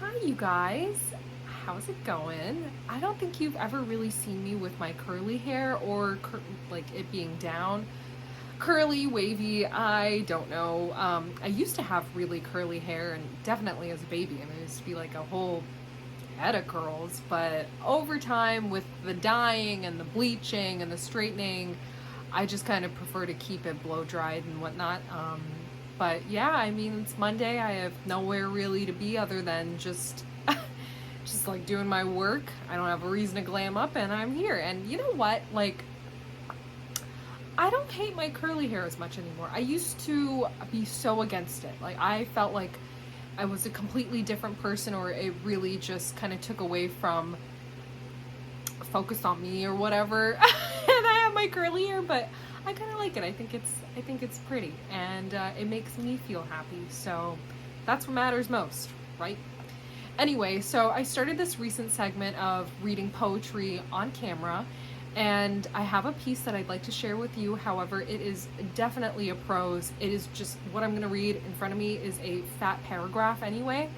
Hi, you guys. How's it going? I don't think you've ever really seen me with my curly hair or like it being down. Curly, wavy, I don't know. I used to have really curly hair and definitely as a baby. I mean, it used to be like a whole head of curls. But over time, with the dyeing and the bleaching and the straightening, I just kind of prefer to keep it blow dried and whatnot. But yeah, I mean, it's Monday. I have nowhere really to be other than just like doing my work. I don't have a reason to glam up, and I'm here. And you know what? Like, I don't hate my curly hair as much anymore. I used to be so against it. Like, I felt like I was a completely different person, or it really just kind of took away from focused on me or whatever. And I have my curly hair, but I kind of like it. I think it's pretty, and it makes me feel happy. So that's what matters most, right? Anyway, so I started this recent segment of reading poetry on camera, and I have a piece that I'd like to share with you. However, it is definitely a prose. It is just what I'm going to read in front of me is a fat paragraph anyway.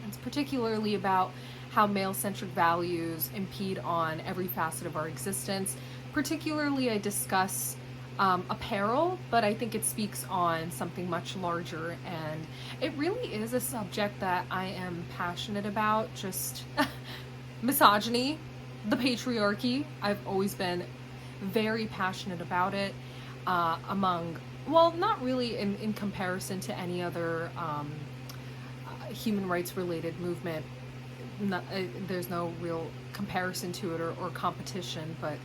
It's particularly about how male-centric values impede on every facet of our existence. Particularly, I discuss apparel, but I think it speaks on something much larger, and it really is a subject that I am passionate about. Just misogyny, the patriarchy. I've always been very passionate about it. Well, not really in comparison to any other human rights related movement. There's no real comparison to it or competition, but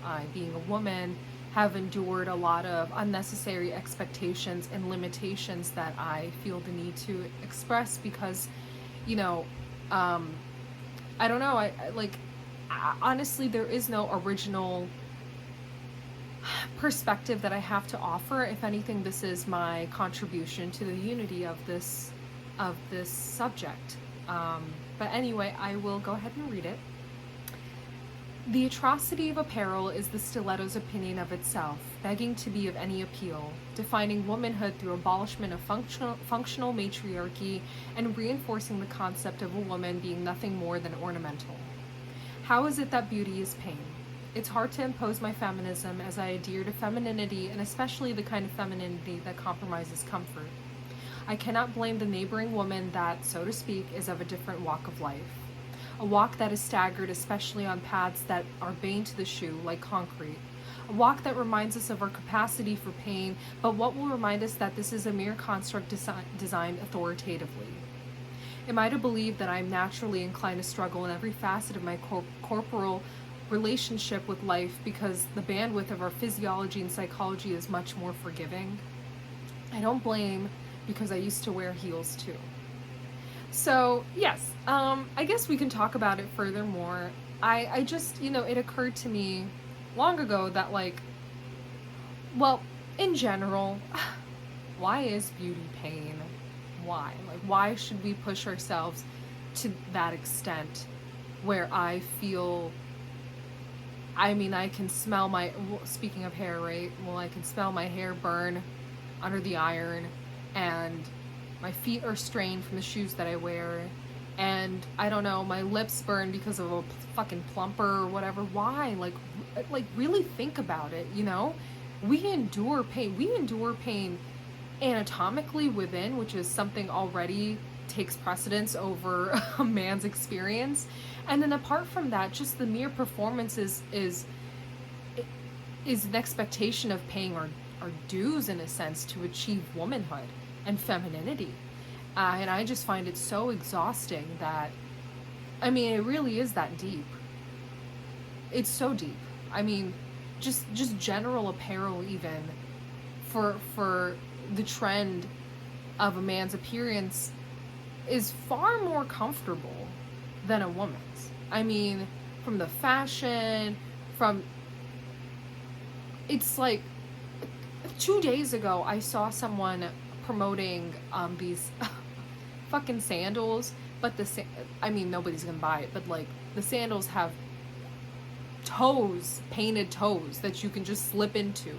I, being a woman, have endured a lot of unnecessary expectations and limitations that I feel the need to express because, you know, I don't know, honestly, there is no original perspective that I have to offer. If anything, this is my contribution to the unity of this subject. But anyway, I will go ahead and read it. The atrocity of apparel is the stiletto's opinion of itself, begging to be of any appeal, defining womanhood through abolishment of functional matriarchy and reinforcing the concept of a woman being nothing more than ornamental. How is it that beauty is pain? It's hard to impose my feminism as I adhere to femininity, and especially the kind of femininity that compromises comfort. I cannot blame the neighboring woman that, so to speak, is of a different walk of life. A walk that is staggered, especially on paths that are bane to the shoe, like concrete. A walk that reminds us of our capacity for pain, but what will remind us that this is a mere construct designed authoritatively? Am I to believe that I am naturally inclined to struggle in every facet of my corporal relationship with life because the bandwidth of our physiology and psychology is much more forgiving? I don't blame, because I used to wear heels too. So, yes, I guess we can talk about it furthermore. I just, it occurred to me long ago that, well, in general, why is beauty pain? Why? Why should we push ourselves to that extent where I feel, I can smell speaking of hair, right? Well, I can smell my hair burn under the iron, and my feet are strained from the shoes that I wear, and I don't know, my lips burn because of a fucking plumper or whatever. Why? Really think about it, We endure pain. We endure pain anatomically within, which is something already takes precedence over a man's experience. And then apart from that, just the mere performance is an expectation of paying our dues, in a sense, to achieve womanhood and femininity. And I just find it so exhausting that, it really is that deep. It's so deep. Just general apparel, even for the trend of a man's appearance, is far more comfortable than a woman's. From the fashion, it's like 2 days ago I saw someone promoting these fucking sandals, but nobody's gonna buy it, but the sandals have painted toes that you can just slip into.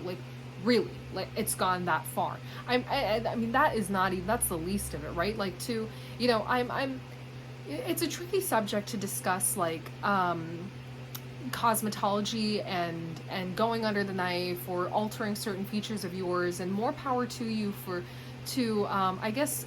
Really, it's gone that far. That is not even, that's the least of it, right? I'm it's a tricky subject to discuss, like cosmetology and going under the knife or altering certain features of yours, and more power to you for to I guess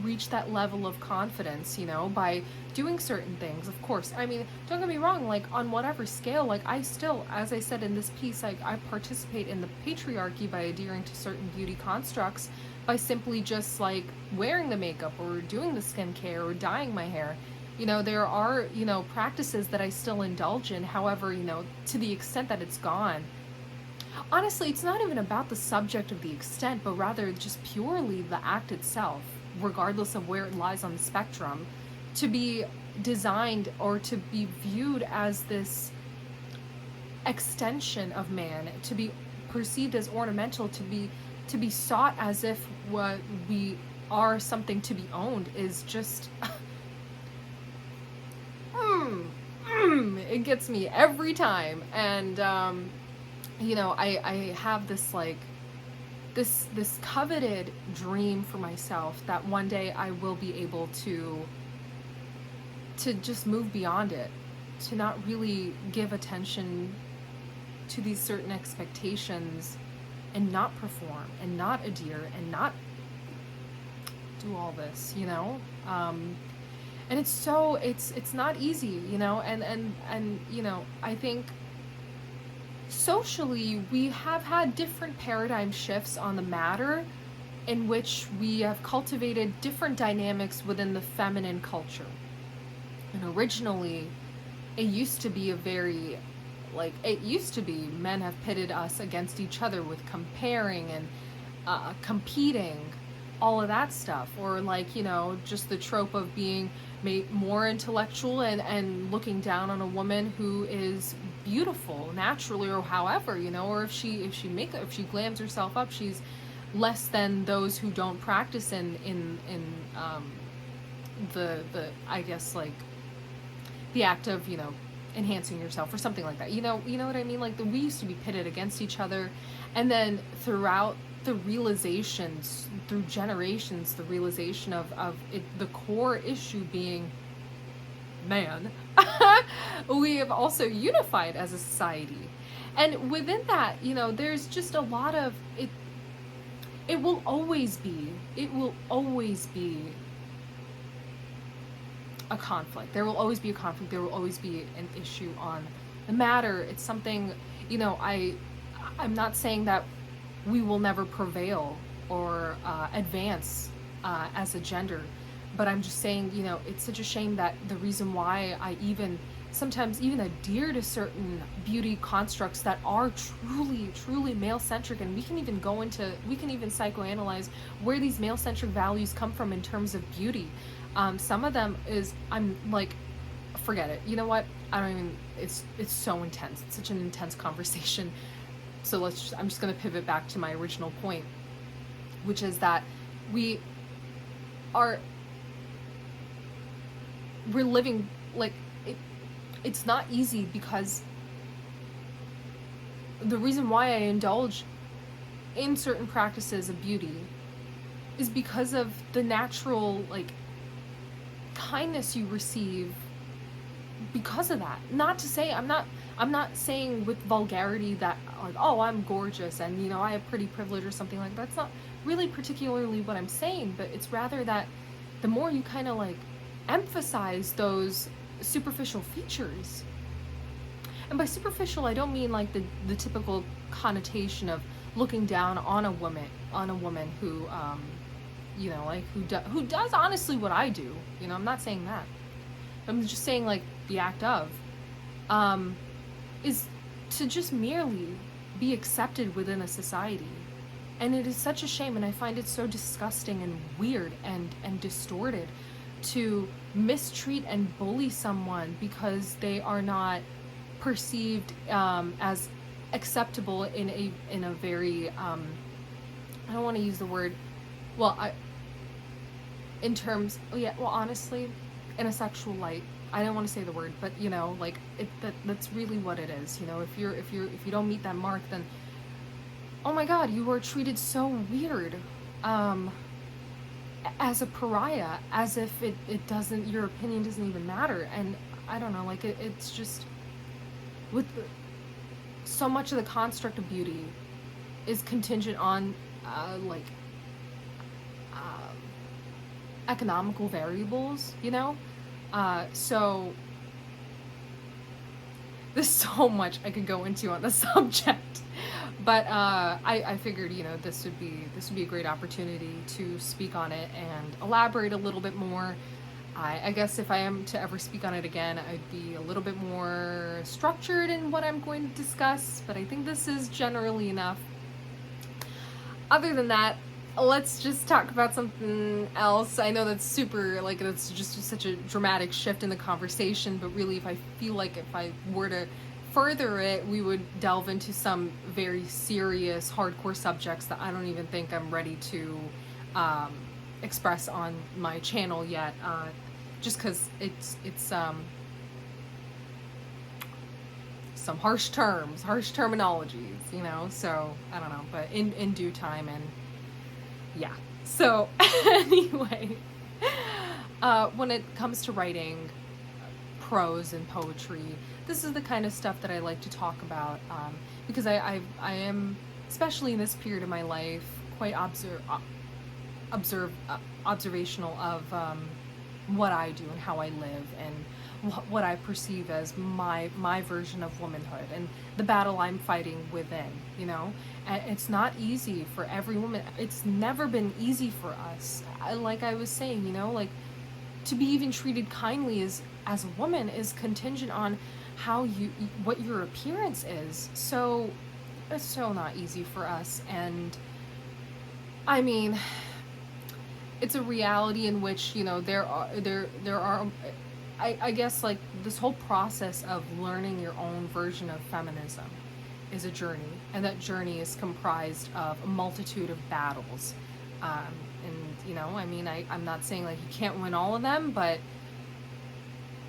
reach that level of confidence, by doing certain things. Of course, I mean, don't get me wrong, like on whatever scale, like I still, as I said in this piece, I participate in the patriarchy by adhering to certain beauty constructs, by simply just like wearing the makeup or doing the skincare or dyeing my hair. There are, practices that I still indulge in. However, to the extent that it's gone, honestly, it's not even about the subject of the extent, but rather just purely the act itself, regardless of where it lies on the spectrum, to be designed or to be viewed as this extension of man, to be perceived as ornamental, to be sought as if what we are something to be owned, is just it gets me every time. And I have this like this coveted dream for myself that one day I will be able to just move beyond it, to not really give attention to these certain expectations, and not perform and not adhere and not do all this, and it's not easy, and I think socially we have had different paradigm shifts on the matter, in which we have cultivated different dynamics within the feminine culture. And originally it used to be men have pitted us against each other with comparing and competing, all of that stuff, or like, just the trope of being more intellectual and looking down on a woman who is beautiful naturally, or however, or if she glams herself up, she's less than those who don't practice in the I guess like the act of enhancing yourself or something like that. You know what I mean? Like we used to be pitted against each other, and then throughout the realizations, through generations, the realization of it, the core issue being man, we have also unified as a society. And within that, there's just a lot of it. It will always be a conflict. There will always be a conflict. There will always be an issue on the matter. It's something, I'm not saying that we will never prevail or advance as a gender, but I'm just saying, it's such a shame that the reason why I sometimes even adhere to certain beauty constructs that are truly male-centric, and we can even psychoanalyze where these male-centric values come from in terms of beauty. Some of them I'm like, forget it. You know what? I don't even, it's so intense. It's such an intense conversation. So I'm just going to pivot back to my original point, which is that we're living like it's not easy, because the reason why I indulge in certain practices of beauty is because of the natural like kindness you receive because of that. Not to say I'm not saying with vulgarity that like, oh, I'm gorgeous and I have pretty privilege or something like that. That's not really particularly what I'm saying, but it's rather that the more you kind of like emphasize those superficial features, and by superficial I don't mean like the typical connotation of looking down on a woman who like who does honestly what I do. I'm not saying that. I'm just saying like the act of is to just merely be accepted within a society. And it is such a shame, and I find it so disgusting and weird and distorted to mistreat and bully someone because they are not perceived as acceptable in a very I don't want to use the word, honestly, in a sexual light. I don't want to say the word, but like that's really what it is. If you don't meet that mark, then oh my god, you are treated so weird. as a pariah, as if it doesn't, your opinion doesn't even matter. And I don't know, like it's just with so much of the construct of beauty is contingent on like uh, economical variables, you know? So there's so much I could go into on the subject, but I figured, you know, this would be a great opportunity to speak on it and elaborate a little bit more. I guess if I am to ever speak on it again, I'd be a little bit more structured in what I'm going to discuss, but I think this is generally enough. Other than that, let's just talk about something else. I know that's super, like, that's just such a dramatic shift in the conversation, but really, if I feel like if I were to further it, we would delve into some very serious, hardcore subjects that I don't even think I'm ready to express on my channel yet, just because it's some harsh terms, harsh terminologies, you know, so I don't know, but in due time. And yeah, so anyway, when it comes to writing prose and poetry, this is the kind of stuff that I like to talk about, because I am, especially in this period of my life, quite observational of what I do and how I live, and what I perceive as my version of womanhood and the battle I'm fighting within, you know? And it's not easy for every woman. It's never been easy for us. Like I was saying, you know, like, to be even treated kindly as a woman is contingent on what your appearance is. So it's so not easy for us. And I mean, it's a reality in which, you know, there are I guess, like, this whole process of learning your own version of feminism is a journey, and that journey is comprised of a multitude of battles. And, you know, I mean, I'm not saying, like, you can't win all of them, but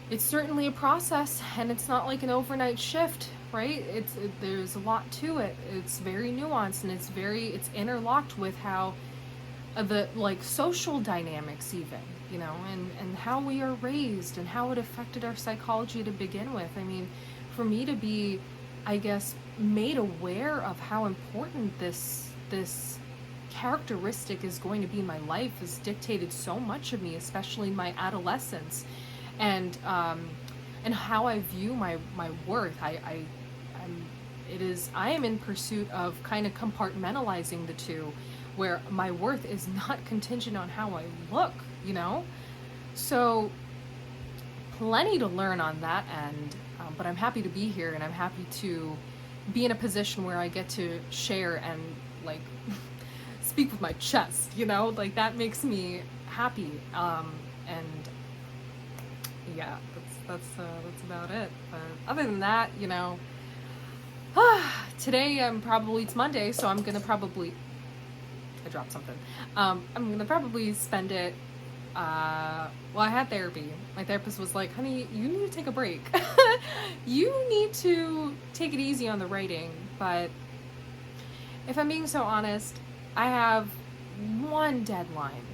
it's certainly a process, and it's not like an overnight shift, right? There's a lot to it. It's very nuanced, and it's interlocked with how the, like, social dynamics even, you know, and how we are raised and how it affected our psychology to begin with. I mean, for me to be, I guess, made aware of how important this characteristic is going to be in my life has dictated so much of me, especially in my adolescence, and how I view my worth. I am in pursuit of kind of compartmentalizing the two, where my worth is not contingent on how I look, you know? So plenty to learn on that end, but I'm happy to be here, and I'm happy to be in a position where I get to share and, like, speak with my chest, you know? Like, that makes me happy. And yeah, that's about it. But other than that, you know, today it's Monday, so I'm gonna probably, I dropped something. I'm gonna probably spend it, well, I had therapy. My therapist was like, honey, you need to take a break. You need to take it easy on the writing. But if I'm being so honest, I have one deadline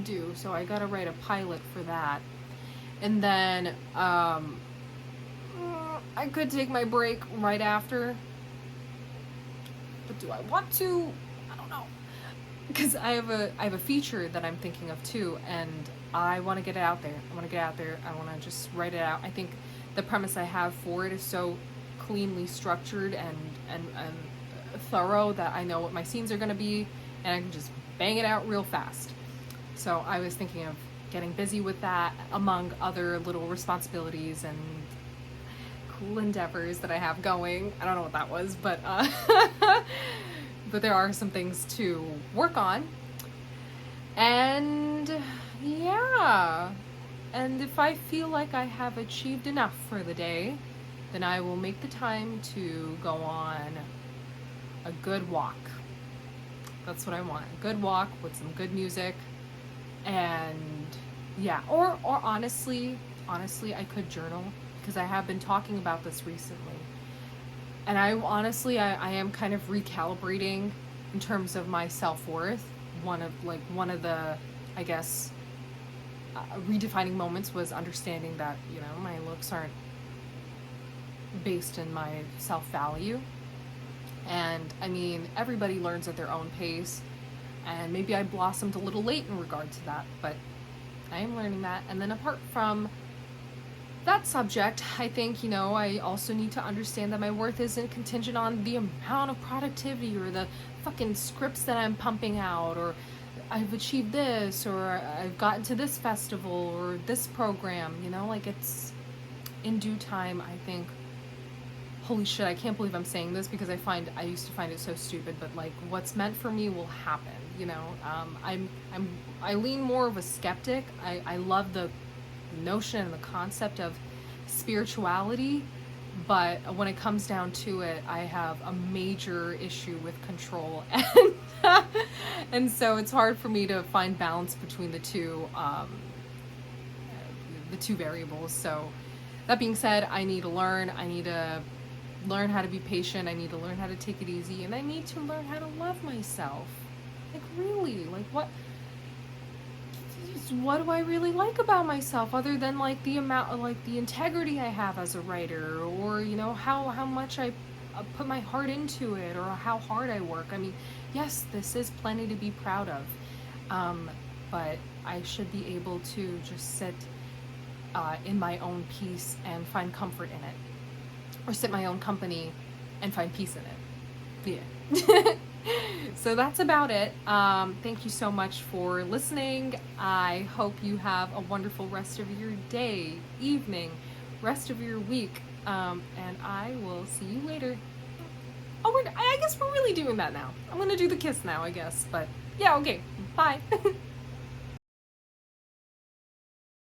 due, so I gotta write a pilot for that. And then, I could take my break right after, but do I want to? I don't know, because I have a feature that I'm thinking of too, and I want to get it out there. I want to just write it out. I think the premise I have for it is so cleanly structured and thorough that I know what my scenes are going to be, and I can just bang it out real fast. So I was thinking of getting busy with that, among other little responsibilities and cool endeavors that I have going. I don't know what that was, but but there are some things to work on. And yeah, and if I feel like I have achieved enough for the day, then I will make the time to go on a good walk. That's what I want. A good walk with some good music. And yeah, or honestly, I could journal, because I have been talking about this recently. And I honestly am kind of recalibrating in terms of my self-worth one of the, I guess, redefining moments was understanding that, you know, my looks aren't based in my self-value. And I mean, everybody learns at their own pace, and maybe I blossomed a little late in regard to that, but I am learning that. And then apart from that subject, I think, you know, I also need to understand that my worth isn't contingent on the amount of productivity or the fucking scripts that I'm pumping out, or I've achieved this, or I've gotten to this festival or this program, you know, like it's in due time, I think. Holy shit, I can't believe I'm saying this because I used to find it so stupid, but like what's meant for me will happen, you know. I lean more of a skeptic. I love the notion and the concept of spirituality, but when it comes down to it, I have a major issue with control, and and so it's hard for me to find balance between the two variables. So that being said, I need to learn. I need to learn how to be patient. I need to learn how to take it easy, and I need to learn how to love myself. Like really, like what do I really like about myself other than like the amount, like the integrity I have as a writer, or you know how much I put my heart into it, or how hard I work. I mean, yes, this is plenty to be proud of, but I should be able to just sit in my own peace and find comfort in it, or sit in my own company and find peace in it. Yeah. So that's about it. Thank you so much for listening. I hope you have a wonderful rest of your day, evening, rest of your week, and I will see you later. Oh, I guess we're really doing that now. I'm gonna do the kiss now, I guess, but yeah, okay, bye.